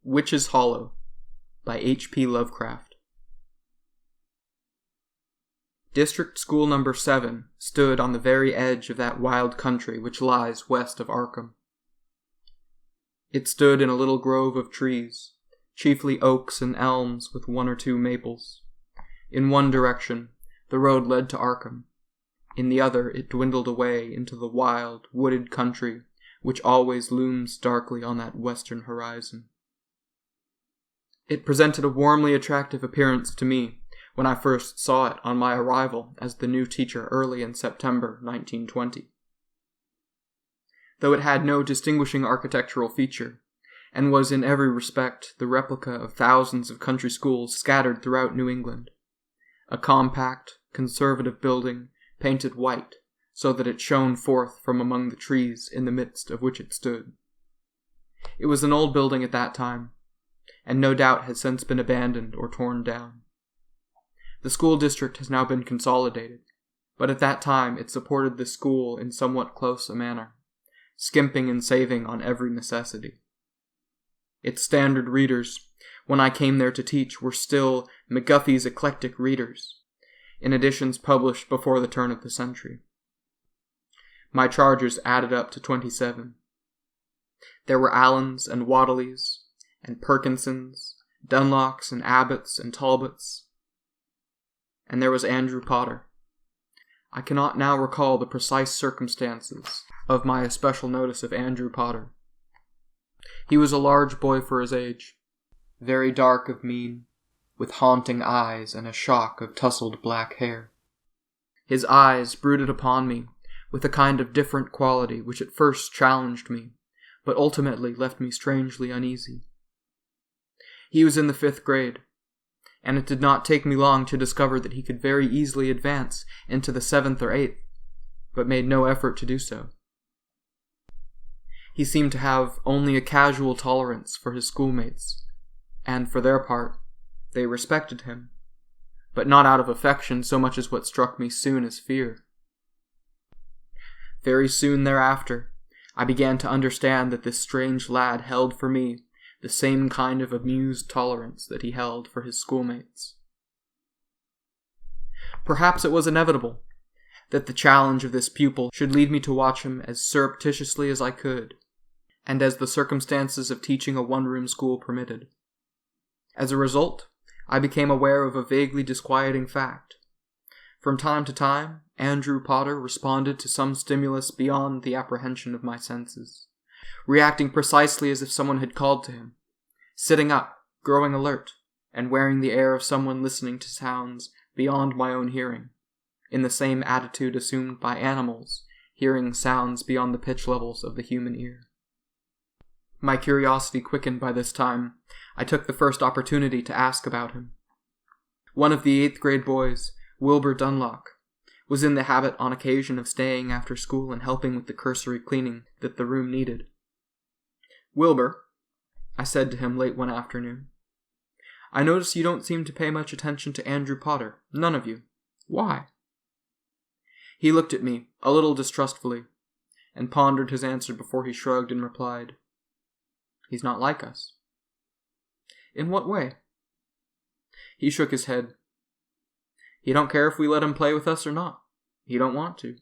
Witch's Hollow by H.P. Lovecraft. District School No. 7 stood on the very edge of that wild country which lies west of Arkham. It stood in a little grove of trees, chiefly oaks and elms with one or two maples. In one direction, the road led to Arkham. In the other, it dwindled away into the wild, wooded country which always looms darkly on that western horizon. It presented a warmly attractive appearance to me when I first saw it on my arrival as the new teacher early in September 1920. Though it had no distinguishing architectural feature, and was in every respect the replica of thousands of country schools scattered throughout New England, a compact, conservative building painted white so that it shone forth from among the trees in the midst of which it stood. It was an old building at that time, and no doubt has since been abandoned or torn down. The school district has now been consolidated, but at that time it supported the school in somewhat close a manner, skimping and saving on every necessity. Its standard readers, when I came there to teach, were still McGuffey's Eclectic Readers, in editions published before the turn of the century. My charges added up to 27. There were Allens and Wadleys, and Perkinsons, Dunlocks and Abbotts and Talbots, and there was Andrew Potter. I cannot now recall the precise circumstances of my especial notice of Andrew Potter. He was a large boy for his age, very dark of mien, with haunting eyes and a shock of tousled black hair. His eyes brooded upon me with a kind of different quality which at first challenged me, but ultimately left me strangely uneasy. He was in the 5th grade, and it did not take me long to discover that he could very easily advance into the 7th or 8th, but made no effort to do so. He seemed to have only a casual tolerance for his schoolmates, and for their part, they respected him, but not out of affection so much as what struck me soon as fear. Very soon thereafter, I began to understand that this strange lad held for me the same kind of amused tolerance that he held for his schoolmates. Perhaps it was inevitable that the challenge of this pupil should lead me to watch him as surreptitiously as I could, and as the circumstances of teaching a one-room school permitted. As a result, I became aware of a vaguely disquieting fact. From time to time, Andrew Potter responded to some stimulus beyond the apprehension of my senses, reacting precisely as if someone had called to him, sitting up, growing alert, and wearing the air of someone listening to sounds beyond my own hearing, in the same attitude assumed by animals hearing sounds beyond the pitch levels of the human ear. My curiosity quickened by this time, I took the first opportunity to ask about him. One of the 8th grade boys, Wilbur Dunlock, was in the habit on occasion of staying after school and helping with the cursory cleaning that the room needed. "Wilbur," I said to him late one afternoon, "I notice you don't seem to pay much attention to Andrew Potter, none of you. Why?" He looked at me, a little distrustfully, and pondered his answer before he shrugged and replied, "He's not like us." "In what way?" He shook his head. "He don't care if we let him play with us or not. He don't want to."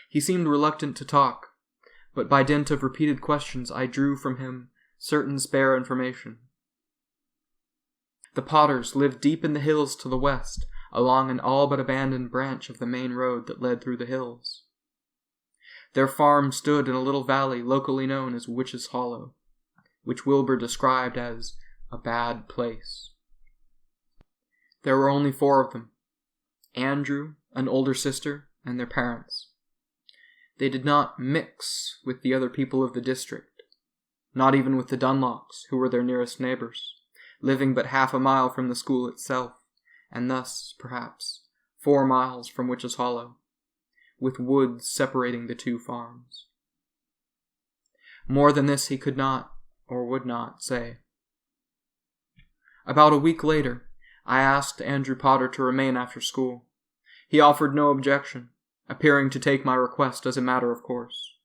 He seemed reluctant to talk, but by dint of repeated questions I drew from him certain spare information. The Potters lived deep in the hills to the west, along an all but abandoned branch of the main road that led through the hills. Their farm stood in a little valley locally known as Witch's Hollow, which Wilbur described as a bad place. There were only 4 of them: Andrew, an older sister, and their parents. They did not mix with the other people of the district, not even with the Dunlocks, who were their nearest neighbors, living but half a mile from the school itself, and thus, perhaps, 4 miles from Witch's Hollow, with woods separating the 2 farms. More than this he could not, or would not, say. About a week later, I asked Andrew Potter to remain after school. He offered no objection, appearing to take my request as a matter of course.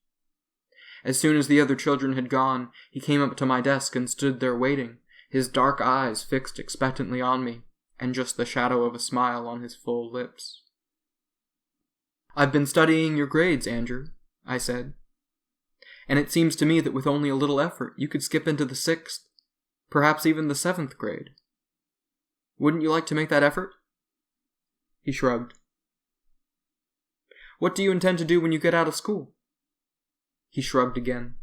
As soon as the other children had gone, he came up to my desk and stood there waiting, his dark eyes fixed expectantly on me, and just the shadow of a smile on his full lips. "I've been studying your grades, Andrew," I said. "And it seems to me that with only a little effort, you could skip into the 6th, perhaps even the 7th grade. Wouldn't you like to make that effort?" He shrugged. "What do you intend to do when you get out of school?" He shrugged again.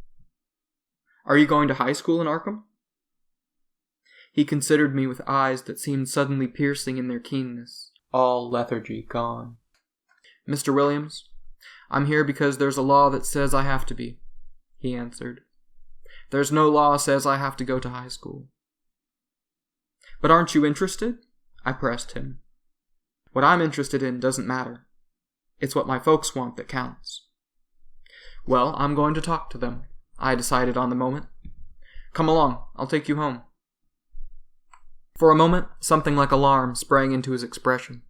"Are you going to high school in Arkham?" He considered me with eyes that seemed suddenly piercing in their keenness, all lethargy gone. "Mr. Williams, I'm here because there's a law that says I have to be," he answered. "There's no law says I have to go to high school." "But aren't you interested?" I pressed him. "What I'm interested in doesn't matter. It's what my folks want that counts." "Well, I'm going to talk to them," I decided on the moment. "Come along, I'll take you home." For a moment, something like alarm sprang into his expression,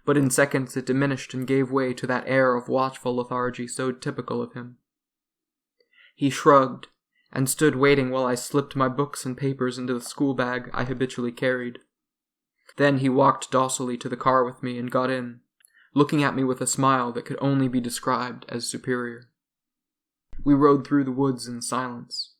but in seconds it diminished and gave way to that air of watchful lethargy so typical of him. He shrugged, and stood waiting while I slipped my books and papers into the school bag I habitually carried. Then he walked docilely to the car with me and got in, looking at me with a smile that could only be described as superior. We rode through the woods in silence,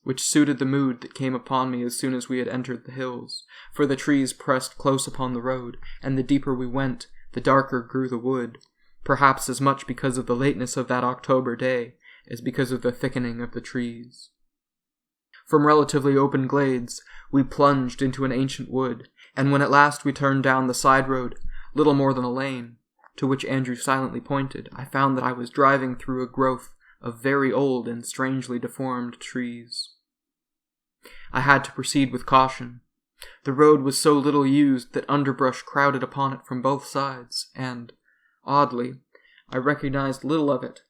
which suited the mood that came upon me as soon as we had entered the hills, for the trees pressed close upon the road, and the deeper we went, the darker grew the wood, perhaps as much because of the lateness of that October day as because of the thickening of the trees. From relatively open glades, we plunged into an ancient wood, and when at last we turned down the side road, little more than a lane, to which Andrew silently pointed, I found that I was driving through a growth of very old and strangely deformed trees. I had to proceed with caution. The road was so little used that underbrush crowded upon it from both sides, and, oddly, I recognized little of it.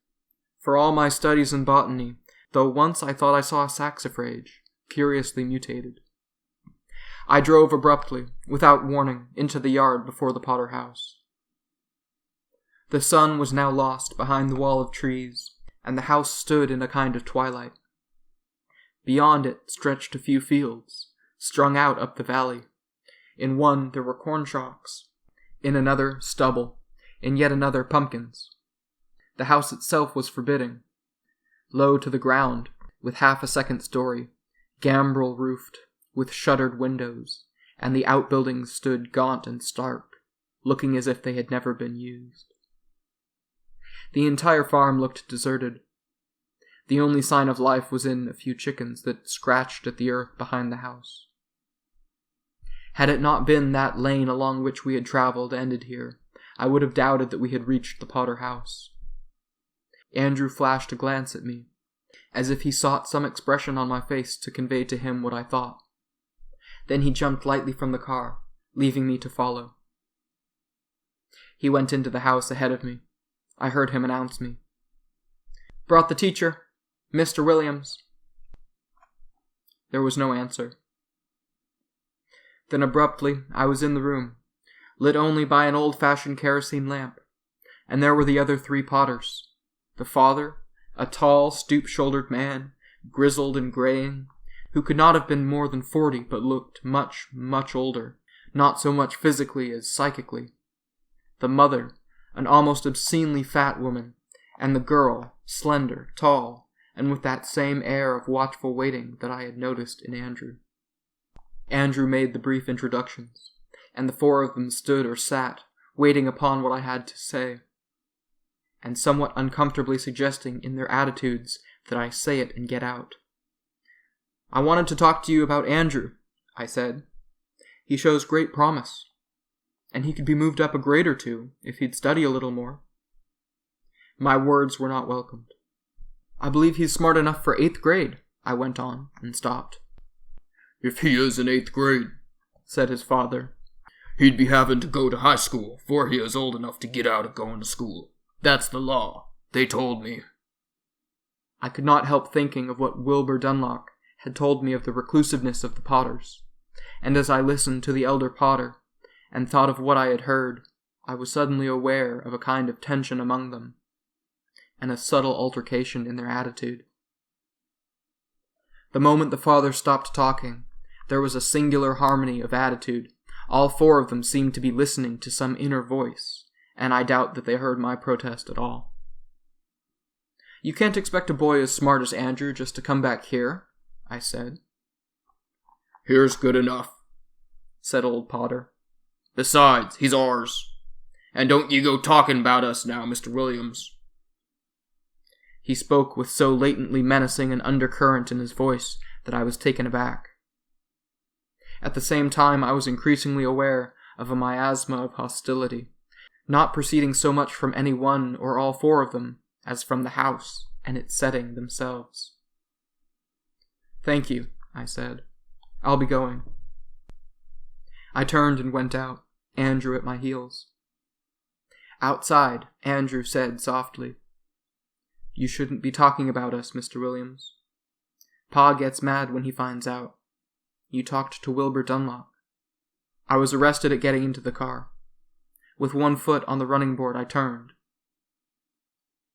For all my studies in botany, though once I thought I saw a saxifrage, curiously mutated. I drove abruptly, without warning, into the yard before the Potter house. The sun was now lost behind the wall of trees, and the house stood in a kind of twilight. Beyond it stretched a few fields, strung out up the valley. In one there were corn shocks, in another stubble, in yet another pumpkins. The house itself was forbidding, low to the ground, with half a second story, gambrel-roofed, with shuttered windows, and the outbuildings stood gaunt and stark, looking as if they had never been used. The entire farm looked deserted. The only sign of life was in a few chickens that scratched at the earth behind the house. Had it not been that lane along which we had traveled ended here, I would have doubted that we had reached the Potter house. Andrew flashed a glance at me, as if he sought some expression on my face to convey to him what I thought. Then he jumped lightly from the car, leaving me to follow. He went into the house ahead of me. I heard him announce me. "Brought the teacher, Mr. Williams." There was no answer. Then abruptly I was in the room, lit only by an old-fashioned kerosene lamp, and there were the other 3 Potters. The father, a tall, stoop-shouldered man, grizzled and graying, who could not have been more than 40 but looked much, much older, not so much physically as psychically. The mother, an almost obscenely fat woman, and the girl, slender, tall, and with that same air of watchful waiting that I had noticed in Andrew. Andrew made the brief introductions, and the 4 of them stood or sat, waiting upon what I had to say, and somewhat uncomfortably suggesting in their attitudes that I say it and get out. "I wanted to talk to you about Andrew," I said. "He shows great promise, and he could be moved up a grade or 2 if he'd study a little more." My words were not welcomed. "I believe he's smart enough for 8th grade, I went on, and stopped. "If he is in 8th grade," said his father, "he'd be having to go to high school before he is old enough to get out of going to school. That's the law, they told me." I could not help thinking of what Wilbur Dunlop had told me of the reclusiveness of the Potters, and as I listened to the elder Potter, and thought of what I had heard, I was suddenly aware of a kind of tension among them. and a subtle altercation in their attitude. The moment the father stopped talking, there was a singular harmony of attitude. All four of them seemed to be listening to some inner voice, and I doubt that they heard my protest at all. "You can't expect a boy as smart as Andrew just to come back here," I said. "Here's good enough," said old Potter. "Besides, he's ours. And don't you go talking about us now, Mr. Williams." He spoke with so latently menacing an undercurrent in his voice that I was taken aback. At the same time, I was increasingly aware of a miasma of hostility, not proceeding so much from any one or all four of them as from the house and its setting themselves. "Thank you," I said. "I'll be going." I turned and went out, Andrew at my heels. Outside, Andrew said softly, "You shouldn't be talking about us, Mr. Williams. Pa gets mad when he finds out. You talked to Wilbur Dunlop." I was arrested at getting into the car. With one foot on the running board, I turned.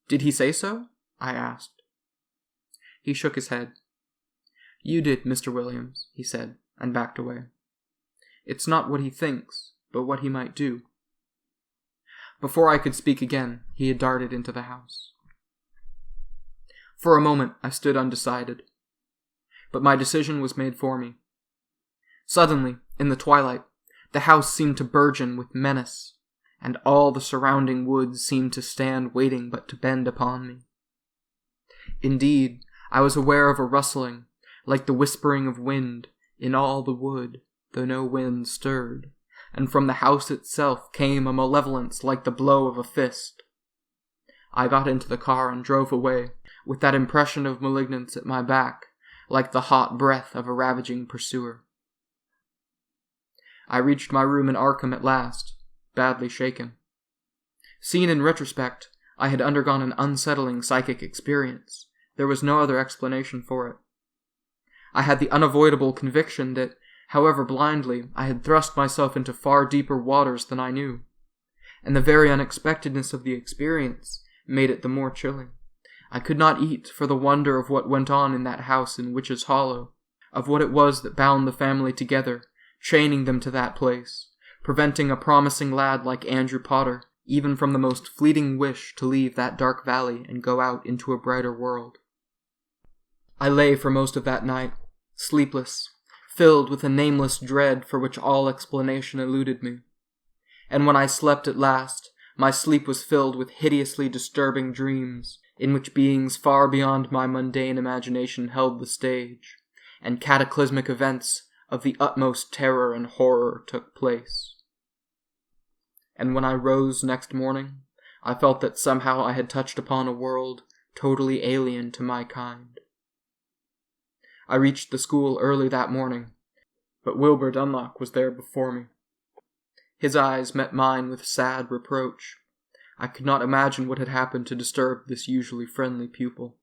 "Did he say so?" I asked. He shook his head. "You did, Mr. Williams," he said, and backed away. "It's not what he thinks, but what he might do." Before I could speak again, he had darted into the house. For a moment, I stood undecided. But my decision was made for me. Suddenly, in the twilight, the house seemed to burgeon with menace, and all the surrounding woods seemed to stand waiting but to bend upon me. Indeed, I was aware of a rustling, like the whispering of wind, in all the wood, though no wind stirred, and from the house itself came a malevolence like the blow of a fist. I got into the car and drove away, with that impression of malignance at my back, like the hot breath of a ravaging pursuer. I reached my room in Arkham at last, badly shaken. Seen in retrospect, I had undergone an unsettling psychic experience. There was no other explanation for it. I had the unavoidable conviction that, however blindly, I had thrust myself into far deeper waters than I knew, and the very unexpectedness of the experience made it the more chilling. I could not eat for the wonder of what went on in that house in Witch's Hollow, of what it was that bound the family together, chaining them to that place, preventing a promising lad like Andrew Potter even from the most fleeting wish to leave that dark valley and go out into a brighter world. I lay for most of that night, sleepless, filled with a nameless dread for which all explanation eluded me. And when I slept at last, my sleep was filled with hideously disturbing dreams, in which beings far beyond my mundane imagination held the stage, and cataclysmic events of the utmost terror and horror took place. And when I rose next morning, I felt that somehow I had touched upon a world totally alien to my kind. I reached the school early that morning, but Wilbur Dunlop was there before me. His eyes met mine with sad reproach. I could not imagine what had happened to disturb this usually friendly pupil.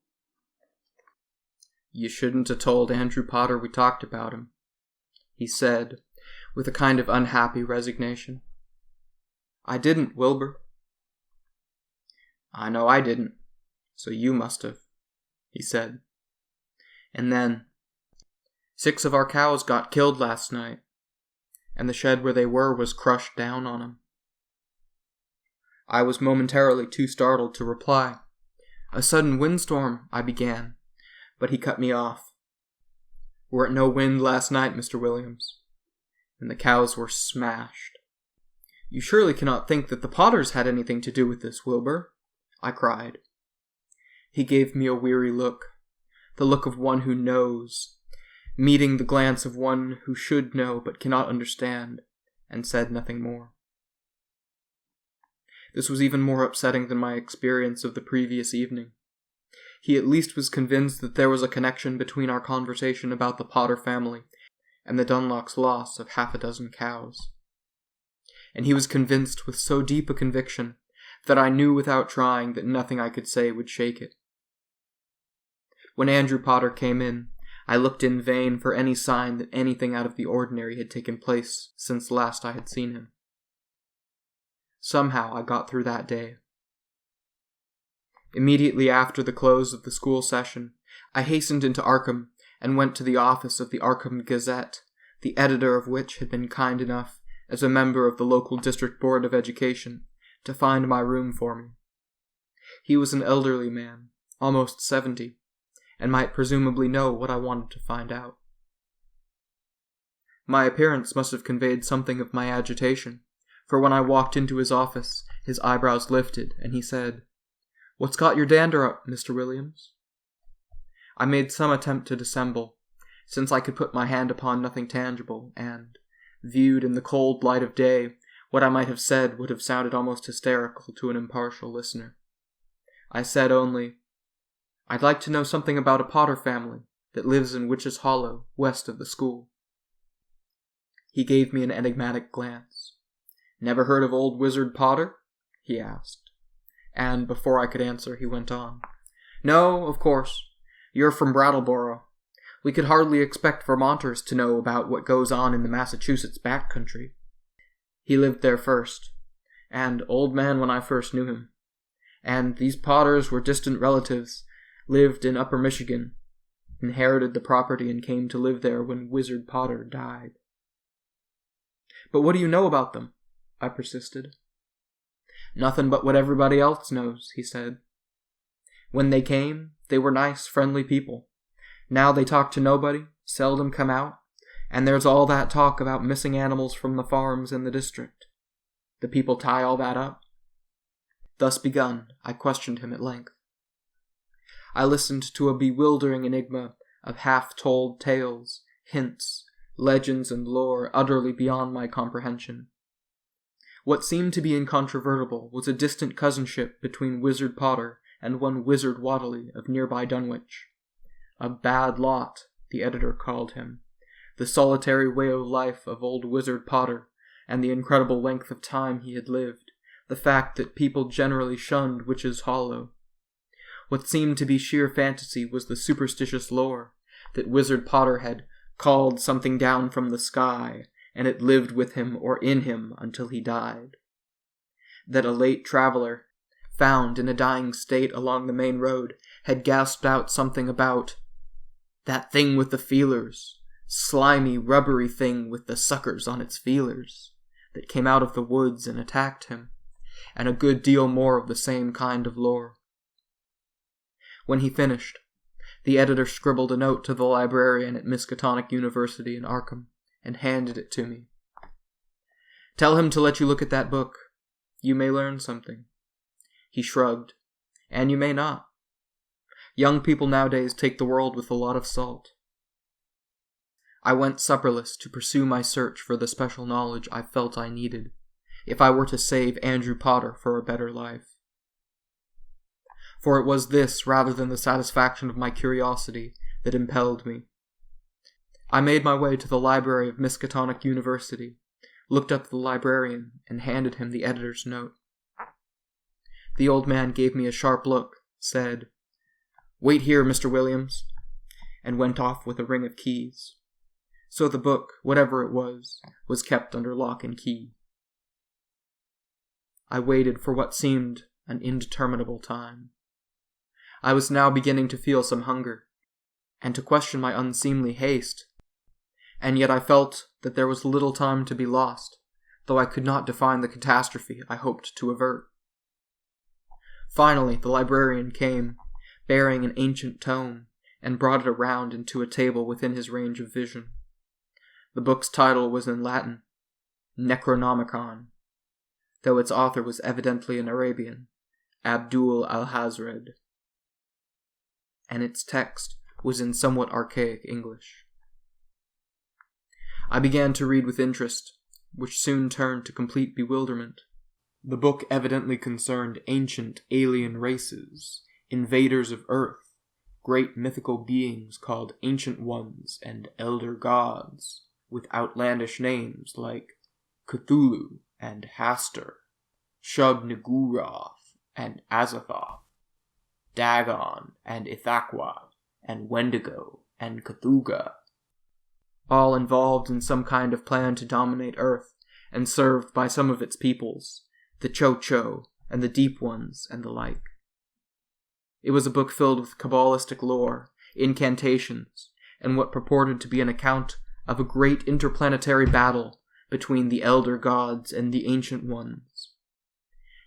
"You shouldn't have told Andrew Potter we talked about him," he said, with a kind of unhappy resignation. "I didn't, Wilbur." "I know I didn't, so you must have," he said. And then, 6 of our cows got killed last night, and the shed where they were was crushed down on 'em. I was momentarily too startled to reply. "A sudden windstorm," I began, but he cut me off. "Weren't no wind last night, Mr. Williams, and the cows were smashed." "You surely cannot think that the Potters had anything to do with this, Wilbur?" I cried. He gave me a weary look, the look of one who knows, meeting the glance of one who should know but cannot understand, and said nothing more. This was even more upsetting than my experience of the previous evening. He at least was convinced that there was a connection between our conversation about the Potter family and the Dunlop's loss of 6 cows. And he was convinced with so deep a conviction that I knew without trying that nothing I could say would shake it. When Andrew Potter came in, I looked in vain for any sign that anything out of the ordinary had taken place since last I had seen him. Somehow I got through that day. Immediately after the close of the school session, I hastened into Arkham and went to the office of the Arkham Gazette, the editor of which had been kind enough, as a member of the local district board of education, to find my room for me. He was an elderly man, almost 70, and might presumably know what I wanted to find out. My appearance must have conveyed something of my agitation, for when I walked into his office, his eyebrows lifted, and he said, "What's got your dander up, Mr. Williams?" I made some attempt to dissemble, since I could put my hand upon nothing tangible, and, viewed in the cold light of day, what I might have said would have sounded almost hysterical to an impartial listener. I said only, "I'd like to know something about a Potter family that lives in Witch's Hollow, west of the school." He gave me an enigmatic glance. "Never heard of old Wizard Potter?" he asked. And before I could answer, he went on, "No, of course. You're from Brattleboro. We could hardly expect Vermonters to know about what goes on in the Massachusetts back country. He lived there first, and old man when I first knew him. And these Potters were distant relatives, lived in Upper Michigan, inherited the property and came to live there when Wizard Potter died." "But what do you know about them?" I persisted. "Nothing but what everybody else knows," he said. "When they came, they were nice, friendly people. Now they talk to nobody, seldom come out, and there's all that talk about missing animals from the farms in the district. The people tie all that up." Thus begun, I questioned him at length. I listened to a bewildering enigma of half-told tales, hints, legends, and lore utterly beyond my comprehension. What seemed to be incontrovertible was a distant cousinship between Wizard Potter and one Wizard Wadley of nearby Dunwich. A bad lot, the editor called him, the solitary way of life of old Wizard Potter, and the incredible length of time he had lived, the fact that people generally shunned Witch's Hollow. What seemed to be sheer fantasy was the superstitious lore that Wizard Potter had called something down from the sky, and it lived with him or in him until he died. That a late traveler, found in a dying state along the main road, had gasped out something about "that thing with the feelers, slimy, rubbery thing with the suckers on its feelers, that came out of the woods and attacked him," and a good deal more of the same kind of lore. When he finished, the editor scribbled a note to the librarian at Miskatonic University in Arkham, and handed it to me. "Tell him to let you look at that book. You may learn something." He shrugged, "And you may not. Young people nowadays take the world with a lot of salt." I went supperless to pursue my search for the special knowledge I felt I needed, if I were to save Andrew Potter for a better life. For it was this rather than the satisfaction of my curiosity that impelled me. I made my way to the library of Miskatonic University, looked up the librarian, and handed him the editor's note. The old man gave me a sharp look, said, "Wait here, Mr. Williams," and went off with a ring of keys. So the book, whatever it was kept under lock and key. I waited for what seemed an indeterminable time. I was now beginning to feel some hunger, and to question my unseemly haste, and yet I felt that there was little time to be lost, though I could not define the catastrophe I hoped to avert. Finally, the librarian came, bearing an ancient tome, and brought it around into a table within his range of vision. The book's title was in Latin, Necronomicon, though its author was evidently an Arabian, Abdul al-Hazred, and its text was in somewhat archaic English. I began to read with interest, which soon turned to complete bewilderment. The book evidently concerned ancient alien races, invaders of Earth, great mythical beings called Ancient Ones and Elder Gods, with outlandish names like Cthulhu and Hastur, Shub-Niggurath and Azathoth, Dagon and Ithaqua, and Wendigo and Cthulhu, all involved in some kind of plan to dominate Earth, and served by some of its peoples, the Cho-Cho and the Deep Ones and the like. It was a book filled with Kabbalistic lore, incantations, and what purported to be an account of a great interplanetary battle between the elder gods and the ancient ones,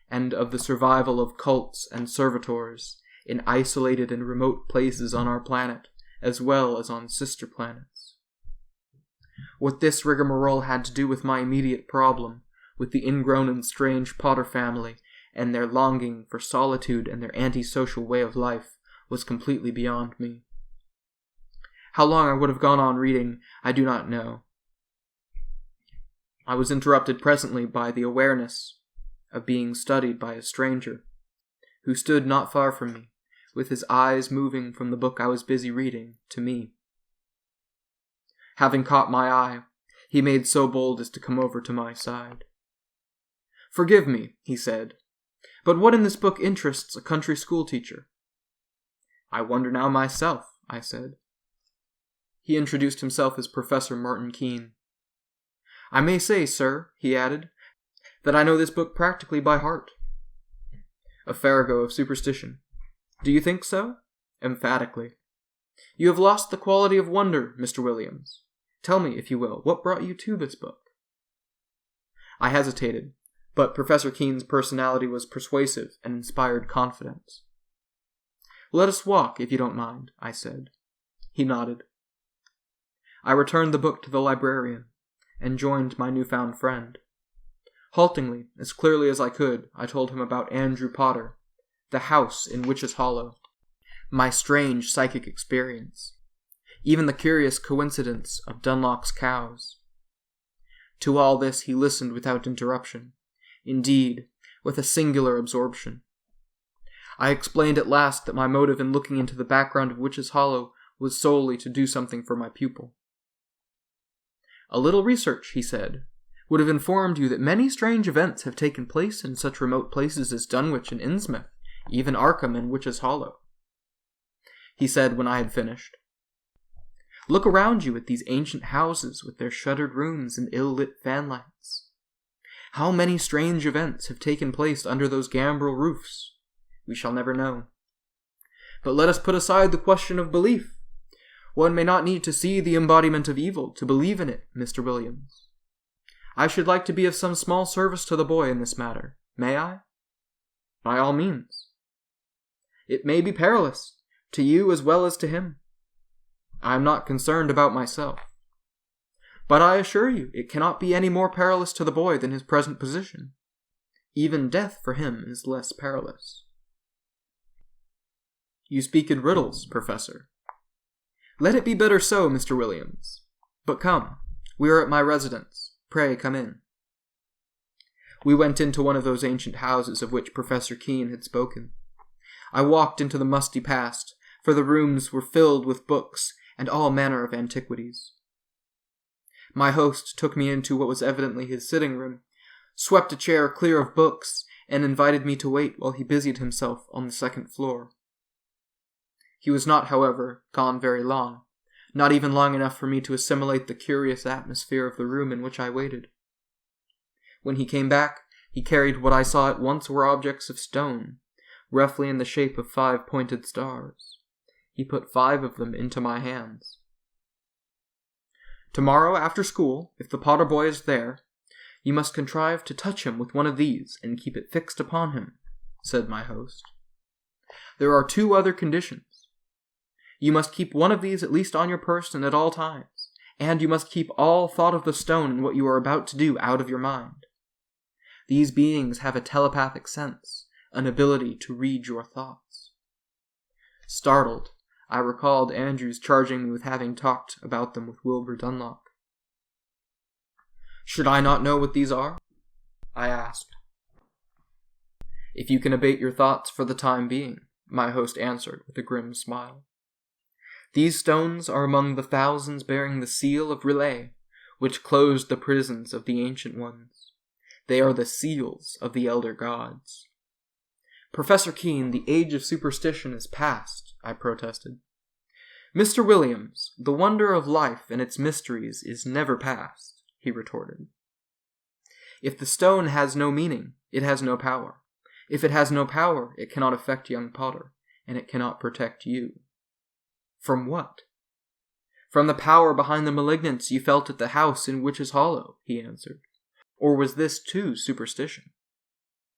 and of the survival of cults and servitors in isolated and remote places on our planet, as well as on sister planets. What this rigmarole had to do with my immediate problem, with the ingrown and strange Potter family, and their longing for solitude and their antisocial way of life, was completely beyond me. How long I would have gone on reading, I do not know. I was interrupted presently by the awareness of being studied by a stranger, who stood not far from me, with his eyes moving from the book I was busy reading to me. Having caught my eye, he made so bold as to come over to my side. "Forgive me," he said, "but what in this book interests a country school teacher?" "I wonder now myself," I said. He introduced himself as Professor Martin Keene. "I may say, sir," he added, "that I know this book practically by heart." A farrago of superstition. "Do you think so?" Emphatically. "You have lost the quality of wonder, Mr. Williams. Tell me, if you will, what brought you to this book?" I hesitated, but Professor Keene's personality was persuasive and inspired confidence. "Let us walk, if you don't mind," I said. He nodded. I returned the book to the librarian, and joined my newfound friend. Haltingly, as clearly as I could, I told him about Andrew Potter, the house in Witch's Hollow, my strange psychic experience, even the curious coincidence of Dunlop's cows. To all this he listened without interruption, indeed, with a singular absorption. I explained at last that my motive in looking into the background of Witch's Hollow was solely to do something for my pupil. "A little research," he said, "would have informed you that many strange events have taken place in such remote places as Dunwich and Innsmouth, even Arkham and Witch's Hollow." He said when I had finished, "Look around you at these ancient houses with their shuttered rooms and ill-lit fanlights. How many strange events have taken place under those gambrel roofs? We shall never know. But let us put aside the question of belief. One may not need to see the embodiment of evil to believe in it, Mr. Williams. I should like to be of some small service to the boy in this matter. May I?" "By all means." "It may be perilous, to you as well as to him. I am not concerned about myself. But I assure you it cannot be any more perilous to the boy than his present position. Even death for him is less perilous." "You speak in riddles, Professor." "Let it be better so, Mr. Williams. But come, we are at my residence. Pray come in." We went into one of those ancient houses of which Professor Keene had spoken. I walked into the musty past, for the rooms were filled with books and all manner of antiquities. My host took me into what was evidently his sitting room, swept a chair clear of books, and invited me to wait while he busied himself on the second floor. He was not, however, gone very long, not even long enough for me to assimilate the curious atmosphere of the room in which I waited. When he came back, he carried what I saw at once were objects of stone, roughly in the shape of 5 pointed stars. He put 5 of them into my hands. "Tomorrow after school, if the Potter boy is there, you must contrive to touch him with one of these and keep it fixed upon him," said my host. "There are 2 other conditions. You must keep one of these at least on your person at all times, and you must keep all thought of the stone and what you are about to do out of your mind. These beings have a telepathic sense, an ability to read your thoughts." Startled, I recalled Andrew's charging me with having talked about them with Wilbur Dunlop. "Should I not know what these are?" I asked. "If you can abate your thoughts for the time being," my host answered with a grim smile. "These stones are among the thousands bearing the seal of Relay, which closed the prisons of the ancient ones. They are the seals of the elder gods." "Professor Keene, the age of superstition is past," I protested. "Mr. Williams, the wonder of life and its mysteries is never past," he retorted. "If the stone has no meaning, it has no power. If it has no power, it cannot affect young Potter, and it cannot protect you. From what? From the power behind the malignance you felt at the house in Witch's Hollow, he answered. Or was this too superstition?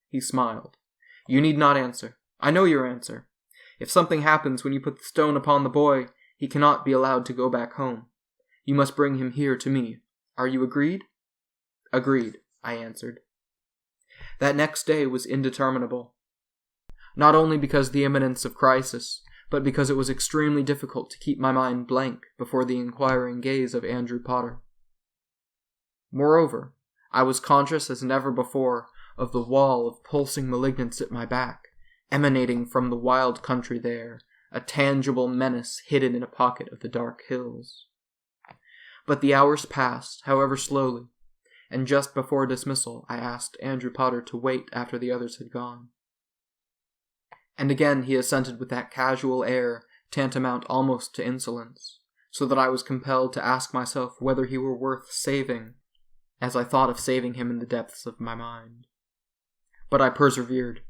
He smiled. You need not answer. I know your answer. If something happens when you put the stone upon the boy, he cannot be allowed to go back home. You must bring him here to me. Are you agreed? Agreed, I answered. That next day was indeterminable. Not only because of the imminence of crisis, but because it was extremely difficult to keep my mind blank before the inquiring gaze of Andrew Potter. Moreover, I was conscious as never before of the wall of pulsing malignance at my back, emanating from the wild country there, a tangible menace hidden in a pocket of the dark hills. But the hours passed, however slowly, and just before dismissal I asked Andrew Potter to wait after the others had gone. And again he assented with that casual air tantamount almost to insolence, so that I was compelled to ask myself whether he were worth saving, as I thought of saving him in the depths of my mind. But I persevered.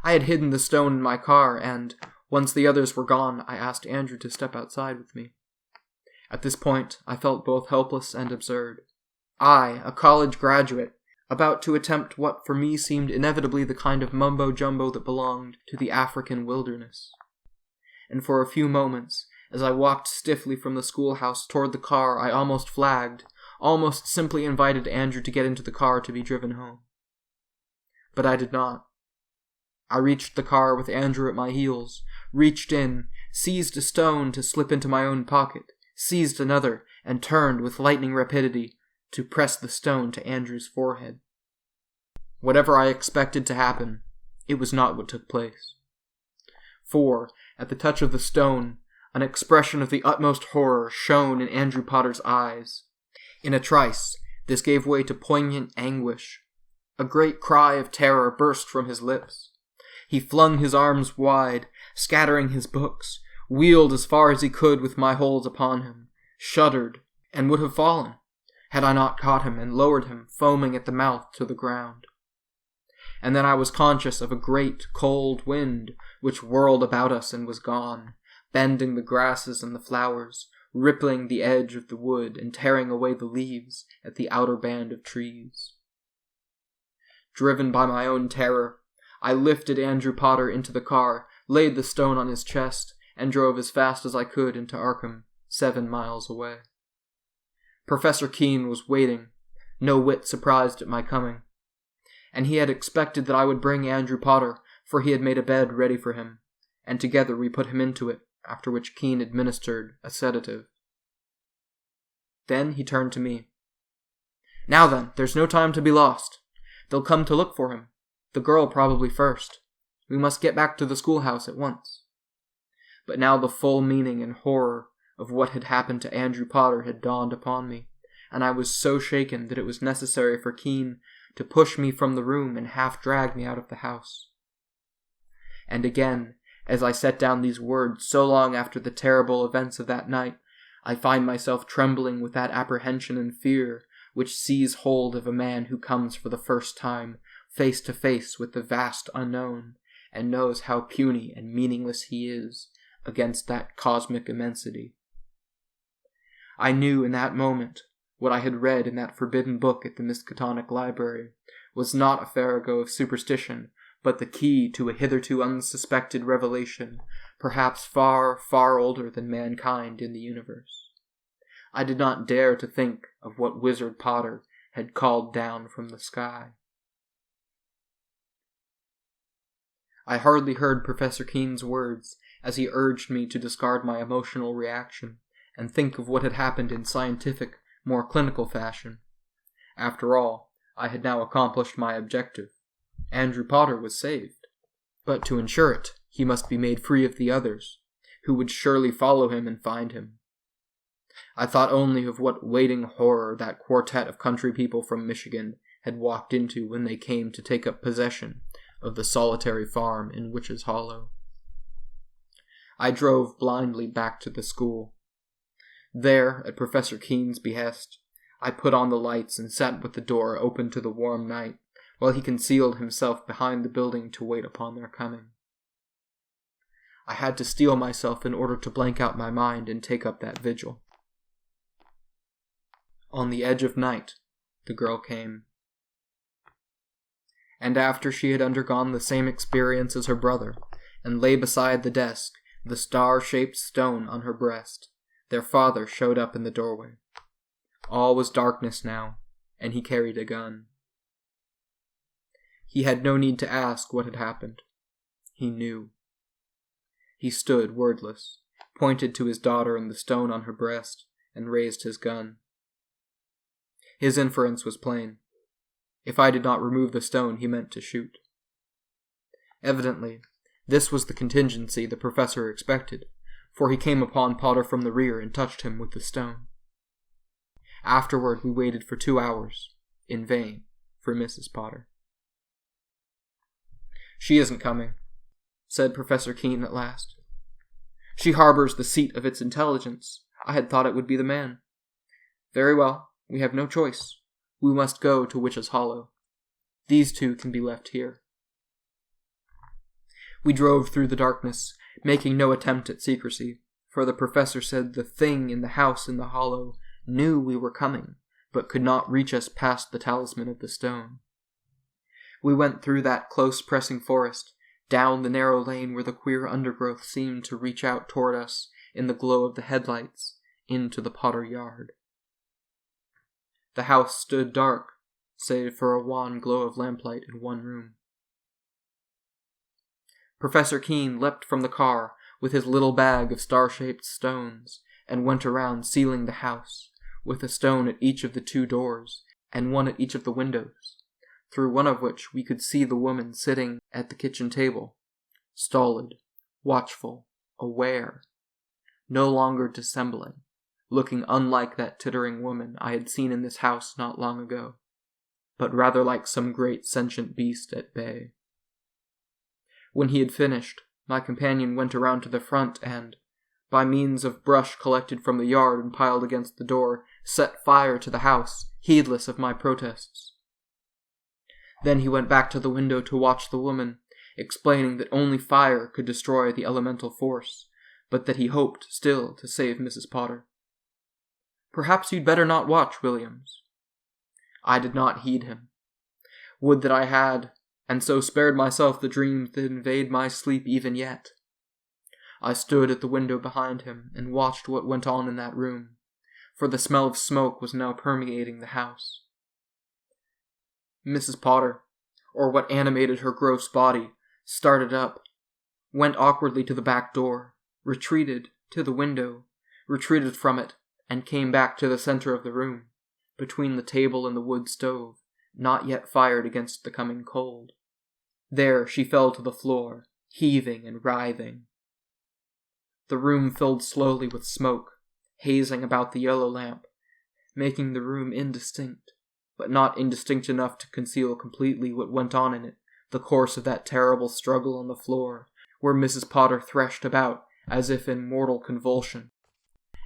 I had hidden the stone in my car, and, once the others were gone, I asked Andrew to step outside with me. At this point, I felt both helpless and absurd. I, a college graduate, about to attempt what for me seemed inevitably the kind of mumbo-jumbo that belonged to the African wilderness. And for a few moments, as I walked stiffly from the schoolhouse toward the car, I almost flagged, almost simply invited Andrew to get into the car to be driven home. But I did not. I reached the car with Andrew at my heels, reached in, seized a stone to slip into my own pocket, seized another, and turned with lightning rapidity to press the stone to Andrew's forehead. Whatever I expected to happen, it was not what took place. For, at the touch of the stone, an expression of the utmost horror shone in Andrew Potter's eyes. In a trice, this gave way to poignant anguish. A great cry of terror burst from his lips. He flung his arms wide, scattering his books, wheeled as far as he could with my hold upon him, shuddered, and would have fallen, had I not caught him and lowered him, foaming at the mouth, to the ground. And then I was conscious of a great, cold wind, which whirled about us and was gone, bending the grasses and the flowers, rippling the edge of the wood and tearing away the leaves at the outer band of trees. Driven by my own terror, I lifted Andrew Potter into the car, laid the stone on his chest, and drove as fast as I could into Arkham, 7 miles away. Professor Keene was waiting, no whit surprised at my coming, and he had expected that I would bring Andrew Potter, for he had made a bed ready for him, and together we put him into it, after which Keene administered a sedative. Then he turned to me. Now then, there's no time to be lost. They'll come to look for him. The girl probably first. We must get back to the schoolhouse at once. But now the full meaning and horror of what had happened to Andrew Potter had dawned upon me, and I was so shaken that it was necessary for Keene to push me from the room and half drag me out of the house. And again, as I set down these words so long after the terrible events of that night, I find myself trembling with that apprehension and fear which seize hold of a man who comes for the first time face to face with the vast unknown, and knows how puny and meaningless he is against that cosmic immensity. I knew in that moment what I had read in that forbidden book at the Miskatonic Library was not a farrago of superstition, but the key to a hitherto unsuspected revelation, perhaps far, far older than mankind in the universe. I did not dare to think of what Wizard Potter had called down from the sky. I hardly heard Professor Keene's words as he urged me to discard my emotional reaction and think of what had happened in scientific, more clinical fashion. After all, I had now accomplished my objective. Andrew Potter was saved. But to ensure it, he must be made free of the others, who would surely follow him and find him. I thought only of what waiting horror that quartet of country people from Michigan had walked into when they came to take up possession of the solitary farm in Witch's Hollow. I drove blindly back to the school. There, at Professor Keene's behest, I put on the lights and sat with the door open to the warm night, while he concealed himself behind the building to wait upon their coming. I had to steel myself in order to blank out my mind and take up that vigil. On the edge of night, the girl came. And after she had undergone the same experience as her brother, and lay beside the desk, the star-shaped stone on her breast, their father showed up in the doorway. All was darkness now, and he carried a gun. He had no need to ask what had happened. He knew. He stood wordless, pointed to his daughter and the stone on her breast, and raised his gun. His inference was plain. If I did not remove the stone, he meant to shoot. Evidently, this was the contingency the professor expected, for he came upon Potter from the rear and touched him with the stone. Afterward, we waited for 2 hours, in vain, for Mrs. Potter. "She isn't coming," said Professor Keene at last. "She harbors the seat of its intelligence. I had thought it would be the man. Very well, we have no choice. We must go to Witch's Hollow. These two can be left here." We drove through the darkness, making no attempt at secrecy, for the professor said the thing in the house in the hollow knew we were coming, but could not reach us past the talisman of the stone. We went through that close-pressing forest, down the narrow lane where the queer undergrowth seemed to reach out toward us in the glow of the headlights, into the Potter yard. The house stood dark, save for a wan glow of lamplight in one room. Professor Keene leapt from the car with his little bag of star-shaped stones and went around sealing the house, with a stone at each of the 2 doors and one at each of the windows, through one of which we could see the woman sitting at the kitchen table, stolid, watchful, aware, no longer dissembling, looking unlike that tittering woman I had seen in this house not long ago, but rather like some great sentient beast at bay. When he had finished, my companion went around to the front and, by means of brush collected from the yard and piled against the door, set fire to the house, heedless of my protests. Then he went back to the window to watch the woman, explaining that only fire could destroy the elemental force, but that he hoped still to save Mrs. Potter. "Perhaps you'd better not watch, Williams." I did not heed him. Would that I had, and so spared myself the dreams that invade my sleep even yet. I stood at the window behind him and watched what went on in that room, for the smell of smoke was now permeating the house. Mrs. Potter, or what animated her gross body, started up, went awkwardly to the back door, retreated to the window, retreated from it, and came back to the center of the room, between the table and the wood stove, not yet fired against the coming cold. There she fell to the floor, heaving and writhing. The room filled slowly with smoke, hazing about the yellow lamp, making the room indistinct, but not indistinct enough to conceal completely what went on in it, the course of that terrible struggle on the floor, where Mrs. Potter threshed about as if in mortal convulsion.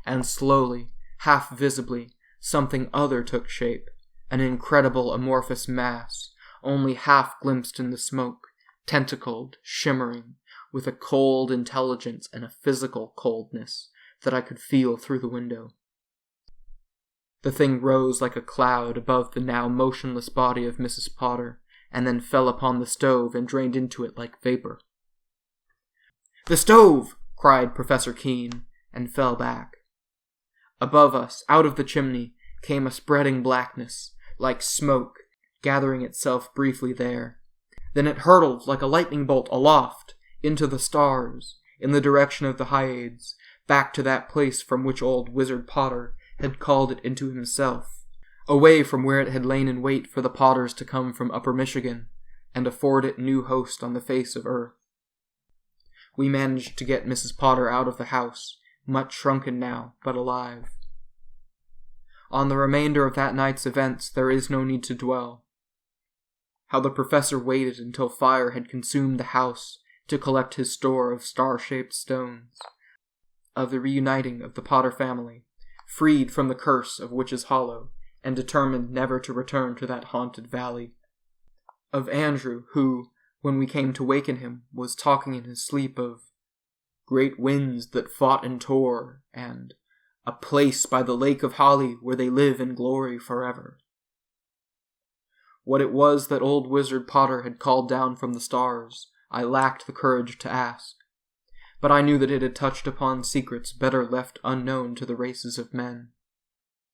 And slowly, half visibly, something other took shape, an incredible amorphous mass, only half glimpsed in the smoke, tentacled, shimmering, with a cold intelligence and a physical coldness that I could feel through the window. The thing rose like a cloud above the now motionless body of Mrs. Potter, and then fell upon the stove and drained into it like vapor. "The stove!" cried Professor Keene, and fell back. Above us, out of the chimney, came a spreading blackness, like smoke, gathering itself briefly there. Then it hurtled like a lightning bolt aloft, into the stars, in the direction of the Hyades, back to that place from which old Wizard Potter had called it into himself, away from where it had lain in wait for the Potters to come from Upper Michigan, and afford it new host on the face of earth. We managed to get Mrs. Potter out of the house, much shrunken now, but alive. On the remainder of that night's events there is no need to dwell. How the professor waited until fire had consumed the house to collect his store of star-shaped stones, of the reuniting of the Potter family, freed from the curse of Witch's Hollow, and determined never to return to that haunted valley. Of Andrew, who, when we came to waken him, was talking in his sleep of great winds that fought and tore, and a place by the lake of Holly where they live in glory forever. What it was that old wizard Potter had called down from the stars, I lacked the courage to ask, but I knew that it had touched upon secrets better left unknown to the races of men.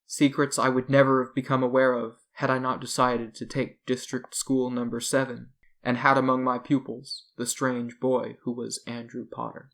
Secrets I would never have become aware of had I not decided to take District School No. 7, and had among my pupils the strange boy who was Andrew Potter.